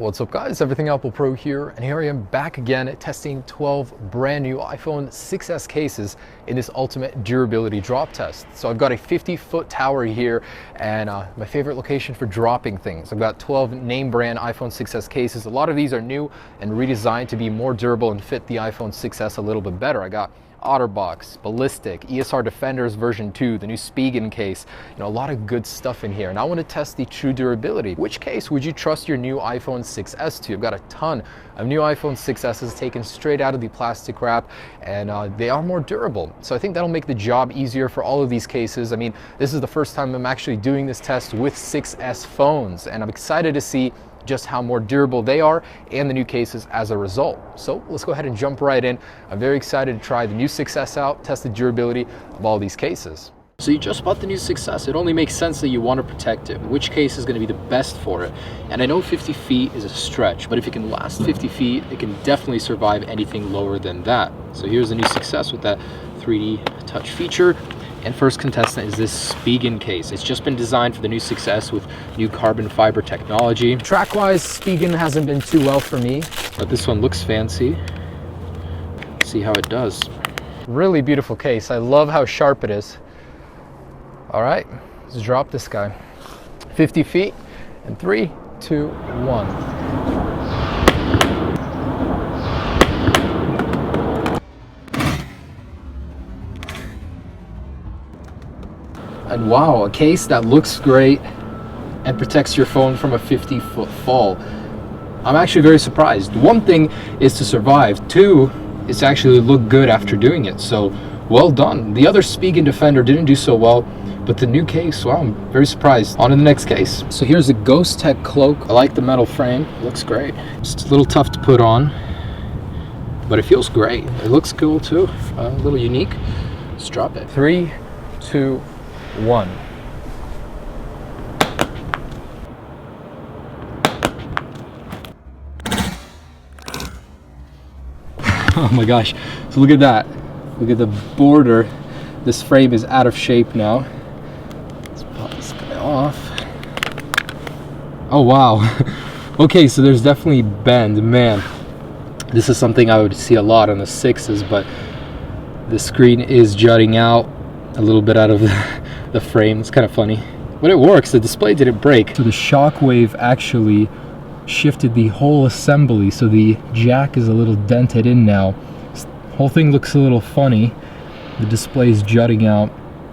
What's up guys, Everything Apple Pro here, and here I am back again testing 12 brand new iPhone 6s cases in this ultimate durability drop test. So I've got a 50-foot tower here and my favorite location for dropping things. I've got 12 name brand iPhone 6s cases. A lot of these are new and redesigned to be more durable and fit the iPhone 6s a little bit better. I got OtterBox, Ballistic, ESR Defenders version 2, the new Spigen case, a lot of good stuff in here. And I want to test the true durability. Which case would you trust your new iPhone 6s to? I've got a ton of new iPhone 6s's taken straight out of the plastic wrap, and they are more durable. So I think that'll make the job easier for all of these cases. I mean, this is the first time I'm actually doing this test with 6s phones, and I'm excited to see just how more durable they are and the new cases as a result. So let's go ahead and jump right in. I'm very excited to try the new 6s out, test the durability of all these cases. So you just bought the new 6s. It only makes sense that you want to protect it. Which case is going to be the best for it? And I know 50 feet is a stretch, but if it can last 50 feet, it can definitely survive anything lower than that. So here's the new 6s with that 3D touch feature. And first contestant is this Spigen case. It's just been designed for the new 6s with new carbon fiber technology. Track-wise, Spigen hasn't been too well for me, but this one looks fancy. Let's see how it does. Really beautiful case. I love how sharp it is. All right, let's drop this guy. 50 feet, and 3, 2, 1. And wow, a case that looks great and protects your phone from a 50-foot fall. I'm actually very surprised. One thing is to survive. Two is to actually look good after doing it. So well done. The other Spigen Defender didn't do so well, but the new case, wow, I'm very surprised. On to the next case. So here's a Ghost Tech cloak. I like the metal frame. It looks great. It's a little tough to put on, but it feels great. It looks cool too. A little unique. Let's drop it. 3, 2, 1. Oh my gosh, so look at that. Look at the border. This frame is out of shape now. Let's pop this guy off. Oh wow. Okay, so there's definitely bend. Man, this is something I would see a lot on the 6s, but the screen is jutting out a little bit out of the frame. It's kind of funny, but it works. The display didn't break. So the shockwave actually shifted the whole assembly, so the jack is a little dented in now. This whole thing looks a little funny. The display is jutting out,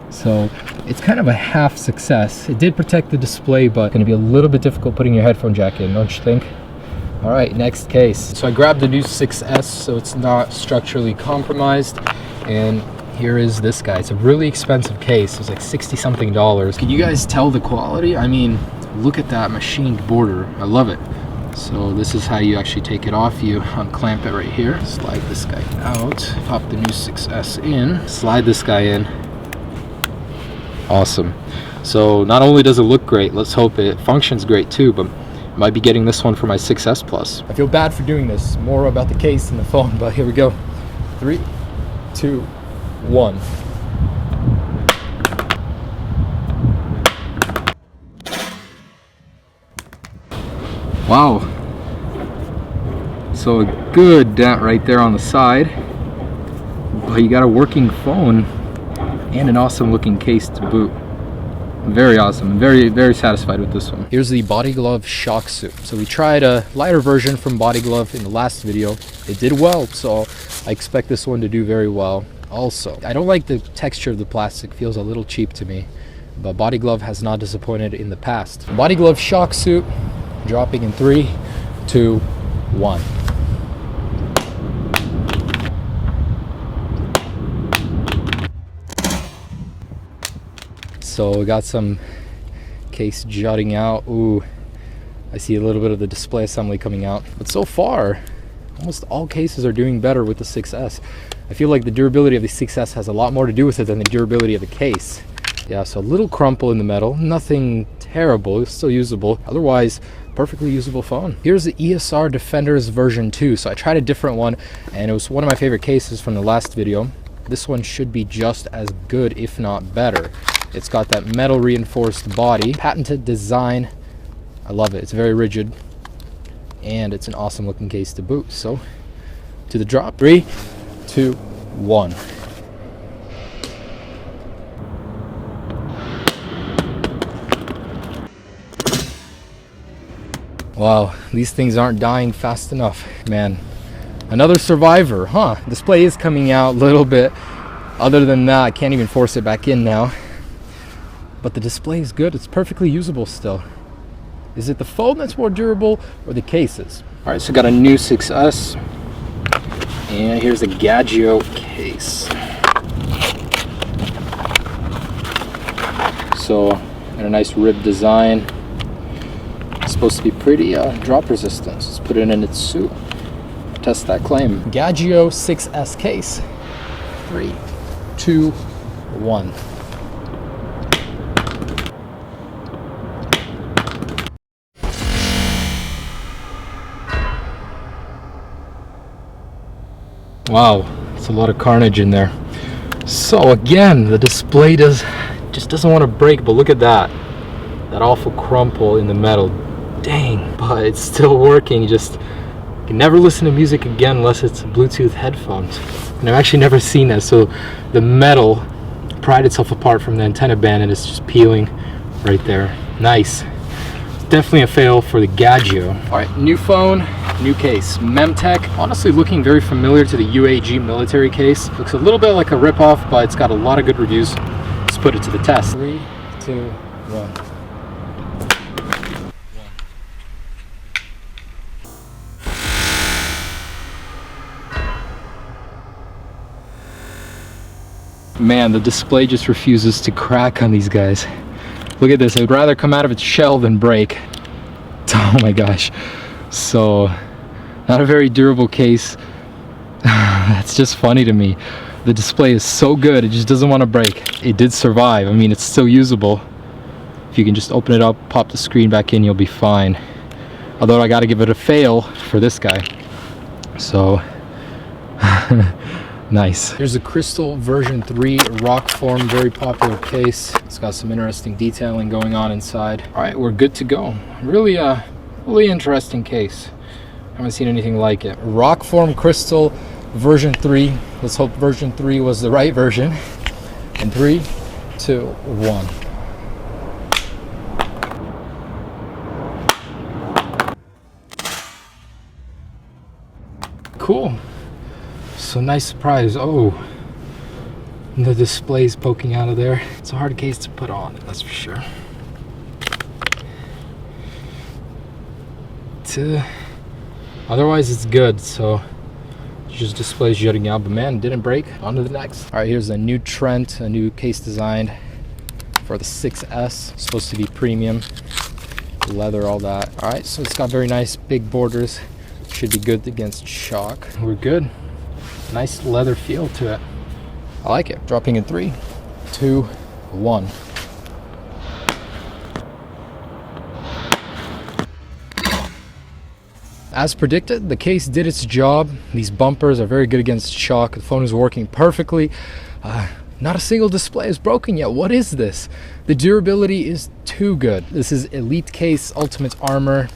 so it's kind of a half success. It did protect the display, but going to be a little bit difficult putting your headphone jack in, don't you think? All right, next case. So I grabbed the new 6s so it's not structurally compromised, and here is this guy. It's a really expensive case. It was like $60-something. Can you guys tell the quality? I mean, look at that machined border. I love it. So this is how you actually take it off. You unclamp it right here. Slide this guy out. Pop the new 6s in. Slide this guy in. Awesome. So not only does it look great, let's hope it functions great too, but I might be getting this one for my 6s Plus. I feel bad for doing this. More about the case than the phone, but here we go. 3, 2, 1. Wow. So a good dent right there on the side, but you got a working phone and an awesome looking case to boot. Very awesome. I'm very satisfied with this one. Here's the Body Glove Shock Suit. So we tried a lighter version from Body Glove in the last video. It did well, so I expect this one to do very well. Also, I don't like the texture of the plastic. Feels a little cheap to me, but Body Glove has not disappointed in the past. Body Glove Shock Suit, dropping in 3, 2, 1. So we got some case jutting out. Ooh, I see a little bit of the display assembly coming out. But so far, almost all cases are doing better with the 6s. I feel like the durability of the 6s has a lot more to do with it than the durability of the case. Yeah, so a little crumple in the metal, nothing terrible, it's still usable. Otherwise, perfectly usable phone. Here's the ESR Defenders version 2. So I tried a different one, and it was one of my favorite cases from the last video. This one should be just as good, if not better. It's got that metal reinforced body, patented design. I love it. It's very rigid. and it's an awesome looking case to boot. So to the drop, 3, 2, 1. Wow, these things aren't dying fast enough, man. Another survivor, huh? Display is coming out a little bit. Other than that, I can't even force it back in now. But the display is good. It's perfectly usable still. Is it the phone that's more durable or the cases? All right, so got a new 6S. And here's the Gadgio case. So, got a nice rib design. It's supposed to be pretty drop resistant. Let's put it in its suit. Test that claim. Gadgio 6S case. 3, 2, 1. Wow, it's a lot of carnage in there. So again, the display just doesn't want to break, but look at that awful crumple in the metal. Dang, but it's still working. You can never listen to music again unless it's Bluetooth headphones. And I've actually never seen that. So the metal pried itself apart from the antenna band and it's just peeling right there. Nice. Definitely a fail for the Gadgio. All right, new phone, new case. Memtech, honestly looking very familiar to the UAG military case. Looks a little bit like a ripoff, but it's got a lot of good reviews. Let's put it to the test. 3, 2, 1. Man, the display just refuses to crack on these guys. Look at this, it would rather come out of its shell than break. Oh my gosh. So, not a very durable case. That's just funny to me. The display is so good, it just doesn't want to break. It did survive. I mean, it's still usable. If you can just open it up, pop the screen back in, you'll be fine. Although I gotta give it a fail for this guy. So, nice. Here's a Crystal version 3 rock form, very popular case. It's got some interesting detailing going on inside. All right, we're good to go. Really interesting case. Haven't seen anything like it. Rock form Crystal version 3. Let's hope version 3 was the right version. In 3, 2, 1. Cool. So nice surprise. Oh, the display's poking out of there. It's a hard case to put on, that's for sure. Otherwise it's good, so just displays jutting out, but man, it didn't break. On to the next. All right, here's a new Trent, a new case designed for the 6S. It's supposed to be premium, leather, all that. All right, so it's got very nice big borders. Should be good against shock. We're good. Nice leather feel to it. I like it. Dropping in 3, 2, 1. As predicted, the case did its job. These bumpers are very good against shock. The phone is working perfectly. Not a single display is broken yet. What is this? The durability is too good. This is Elite Case Ultimate Armor.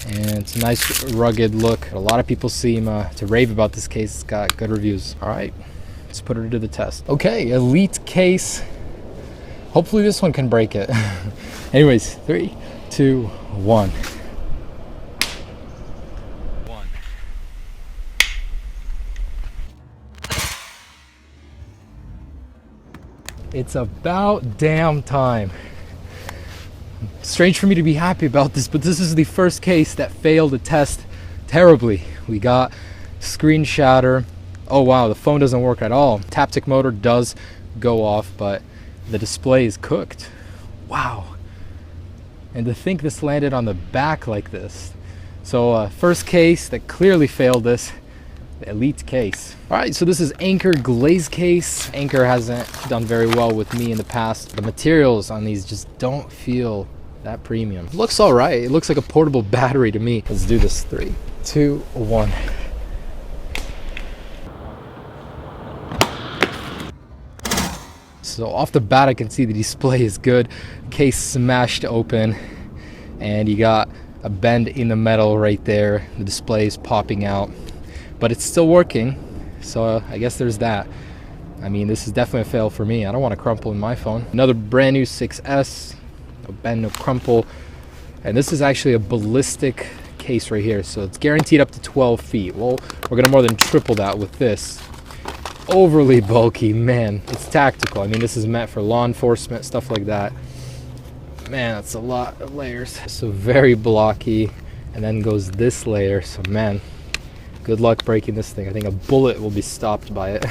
And it's a nice rugged look. A lot of people seem to rave about this case. It's got good reviews. All right, let's put it to the test. Okay, Elite Case. Hopefully this one can break it. Anyways, 3, 2, 1. It's about damn time. Strange for me to be happy about this, but this is the first case that failed the test terribly. We got screen shatter. Oh wow, the phone doesn't work at all. Taptic motor does go off, but the display is cooked. Wow. And to think this landed on the back like this. So first case that clearly failed this. The Elite Case. All right, so this is Anker glaze case. Anker hasn't done very well with me in the past. The materials on these just don't feel that premium. It looks all right. It looks like a portable battery to me. Let's do this. 3, 2, 1. So off the bat, I can see the display is good. Case smashed open, and you got a bend in the metal right there. The display is popping out, but it's still working. So I guess there's that. I mean, this is definitely a fail for me. I don't want to crumple in my phone. Another brand new 6S, no bend, no crumple. And this is actually a ballistic case right here. So it's guaranteed up to 12 feet. Well, we're gonna more than triple that with this. Overly bulky, man. It's tactical. I mean, this is meant for law enforcement, stuff like that. Man, that's a lot of layers. So very blocky. And then goes this layer. So man, good luck breaking this thing. I think a bullet will be stopped by it.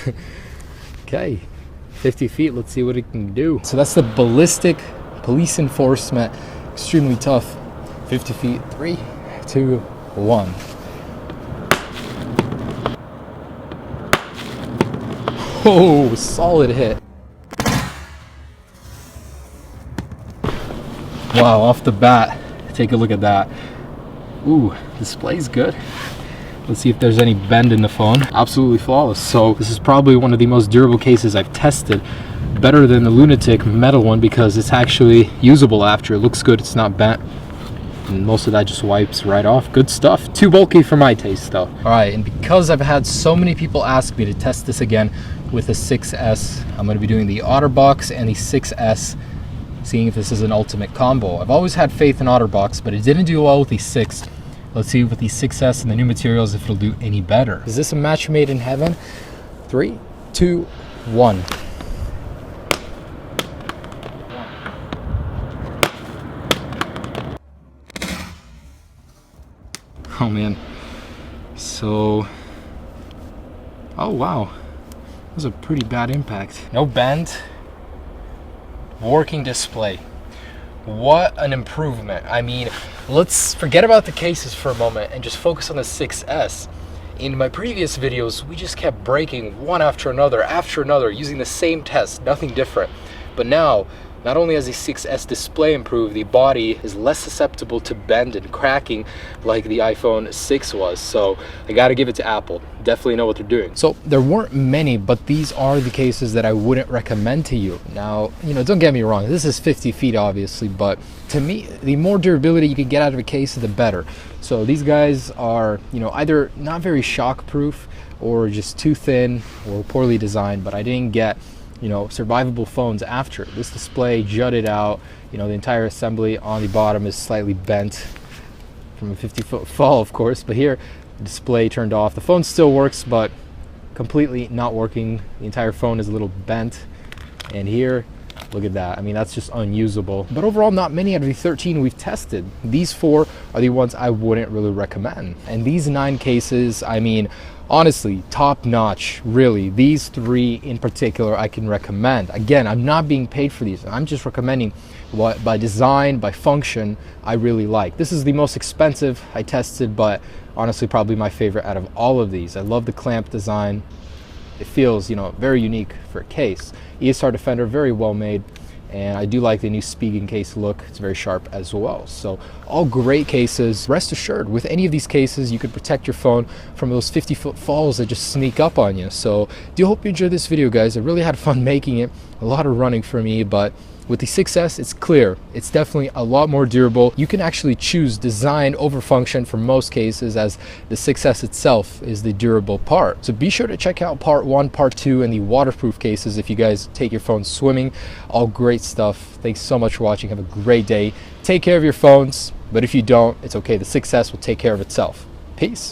Okay, 50 feet, let's see what it can do. So that's the ballistic police enforcement, extremely tough. 50 feet, 3, 2, 1. Oh, solid hit. Wow, off the bat, take a look at that. Ooh, display's good. Let's see if there's any bend in the phone. Absolutely flawless. So this is probably one of the most durable cases I've tested. Better than the Lunatic metal one because it's actually usable after. It looks good, it's not bent. And most of that just wipes right off. Good stuff. Too bulky for my taste though. All right, and because I've had so many people ask me to test this again with the 6S, I'm gonna be doing the OtterBox and the 6S, seeing if this is an ultimate combo. I've always had faith in OtterBox, but it didn't do well with the 6. Let's see with the 6S and the new materials if it'll do any better. Is this a match made in heaven? 3, 2, 1. Oh man. So, oh wow. That was a pretty bad impact. No bend. Working display. What an improvement. I mean, let's forget about the cases for a moment and just focus on the 6S. In my previous videos, we just kept breaking one after another, using the same test, nothing different. But now, not only has the 6S display improved, the body is less susceptible to bend and cracking like the iPhone 6 was. So I gotta give it to Apple. Definitely know what they're doing. So there weren't many, but these are the cases that I wouldn't recommend to you. Now, you know, don't get me wrong, this is 50 feet obviously, but to me, the more durability you can get out of a case, the better. So these guys are, you know, either not very shockproof or just too thin or poorly designed, but I didn't get, you know, survivable phones after. This display jutted out, you know, the entire assembly on the bottom is slightly bent from a 50-foot fall, of course, but here the display turned off. The phone still works, but completely not working. The entire phone is a little bent, and here, look at that. I mean, that's just unusable. But overall, not many out of the 13 we've tested. These 4 are the ones I wouldn't really recommend. And these 9 cases, I mean, honestly, top notch, really. These 3 in particular I can recommend. Again, I'm not being paid for these. I'm just recommending what by design, by function, I really like. This is the most expensive I tested, but honestly probably my favorite out of all of these. I love the clamp design. It feels, you know, very unique for a case. ESR Defender, very well made. And I do like the new Spigen case look. It's very sharp as well. So all great cases. Rest assured, with any of these cases, you could protect your phone from those 50-foot falls that just sneak up on you. So do hope you enjoyed this video, guys. I really had fun making it. A lot of running for me, but with the 6S, it's clear. It's definitely a lot more durable. You can actually choose design over function for most cases, as the 6S itself is the durable part. So be sure to check out part 1, part 2, and the waterproof cases if you guys take your phone swimming. All great stuff. Thanks so much for watching. Have a great day. Take care of your phones, but if you don't, it's okay. The 6S will take care of itself. Peace.